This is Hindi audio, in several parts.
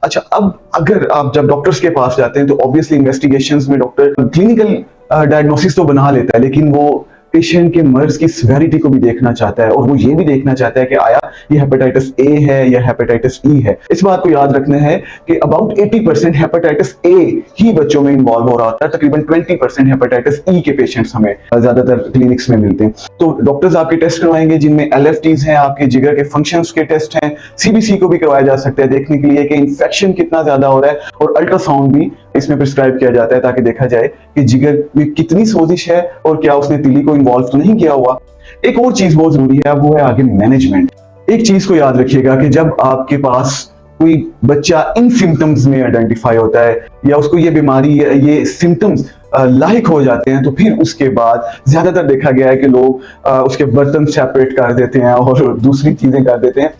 अच्छा, अब अगर आप जब डॉक्टर्स के पास जाते हैं तो ऑब्वियसली इन्वेस्टिगेशंस में डॉक्टर क्लिनिकल डायग्नोसिस तो बना लेता है, लेकिन वो पेशेंट के मर्ज की सिवियरिटी को भी देखना चाहता है, और वो ये भी देखना चाहता है कि आया ये हेपेटाइटिस ए है या हेपेटाइटिस ई है। इस बात को याद रखना है कि अबाउट 80% हेपेटाइटिस ए ही बच्चों में इन्वॉल्व हो रहा होता है, तकरीबन 20% हेपेटाइटिस ई के पेशेंट्स हमें ज्यादातर क्लिनिक्स में मिलते हैं। तो डॉक्टर्स आपके टेस्ट करवाएंगे जिनमें एलएफटीज हैं, आपके जिगर के फंक्शंस के टेस्ट हैं, सीबीसी को भी करवाया जा सकता है देखने के लिए कि इन्फेक्शन कितना ज्यादा हो रहा है, और अल्ट्रासाउंड भी इसमें प्रिस्क्राइब किया जाता है ताकि देखा जाए कि जिगर में कितनी सोजिश है और क्या उसने तिली को इन्वॉल्व तो नहीं किया हुआ। एक और चीज बहुत जरूरी है, वो है आगे मैनेजमेंट। एक चीज को याद रखिएगा कि जब आपके पास कोई बच्चा इन सिम्टम्स में आइडेंटिफाई होता है या उसको ये बीमारी ये सिम्टम्स लाइक हो जाते हैं, तो फिर उसके बाद ज्यादातर देखा गया है कि लोग उसके बर्तन सेपरेट कर देते हैं और दूसरी चीजें कर देते हैं,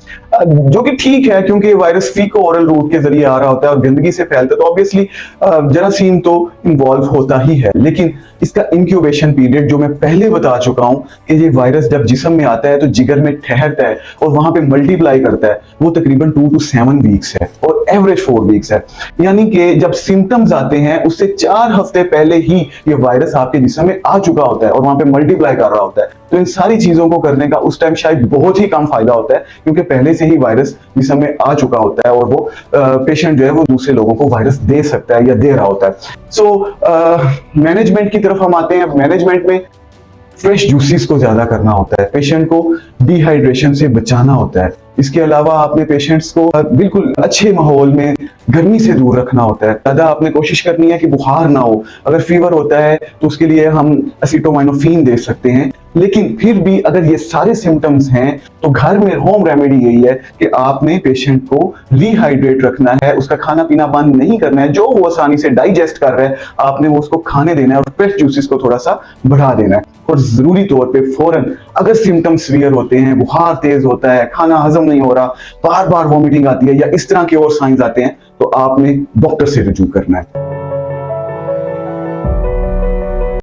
जो कि ठीक है क्योंकि वायरस फीको ओरल रूट के जरिए आ रहा होता है और गंदगी से फैलता है, तो ऑब्वियसली जरासीम तो इन्वॉल्व होता ही है। लेकिन इसका इंक्यूबेशन पीरियड जो मैं पहले बता चुका हूं कि ये वायरस जब जिस्म में आता है तो जिगर में ठहरता है और वहां पे मल्टीप्लाई करता है, वो तकरीबन 2 to 7 वीक्स है और एवरेज 4 वीक्स है। यानी कि जब सिम्टम्स आते हैं उससे 4 हफ्ते पहले ही ये वायरस आपके जिस्म में आ चुका होता है और वहां पे मल्टीप्लाई कर रहा होता है। तो इन सारी चीजों को करने का उस टाइम शायद बहुत ही कम फायदा होता है क्योंकि पहले से ही वायरस जिस्म में आ चुका होता है और वो पेशेंट जो है वो दूसरे लोगों को वायरस दे सकता है या दे रहा होता है। सो मैनेजमेंट की तरफ हम आते हैं। मैनेजमेंट में फ्रेश जूसेस को ज्यादा करना होता है, पेशेंट को डिहाइड्रेशन से बचाना होता है। इसके अलावा आपने पेशेंट्स को बिल्कुल अच्छे माहौल में गर्मी से दूर रखना होता है। ज्यादा आपने कोशिश करनी है कि बुखार ना हो। अगर फीवर होता है तो उसके लिए हम एसिटोमाइनोफिन दे सकते हैं, लेकिन फिर भी अगर ये सारे सिम्टम्स हैं तो घर में होम रेमेडी यही है कि आपने पेशेंट को रिहाइड्रेट रखना है, उसका खाना पीना बंद नहीं करना है। जो वो आसानी से डाइजेस्ट कर रहा है आपने वो उसको खाने देना है और फ्रेश जूसेस को थोड़ा सा बढ़ा देना है। और जरूरी तौर पे फौरन अगर सिम्टम्स सीवियर होते हैं, बुखार तेज होता है, खाना हजम नहीं हो रहा, बार बार वॉमिटिंग आती है या इस तरह के और साइंस आते हैं, तो आपने डॉक्टर से रुजू करना है।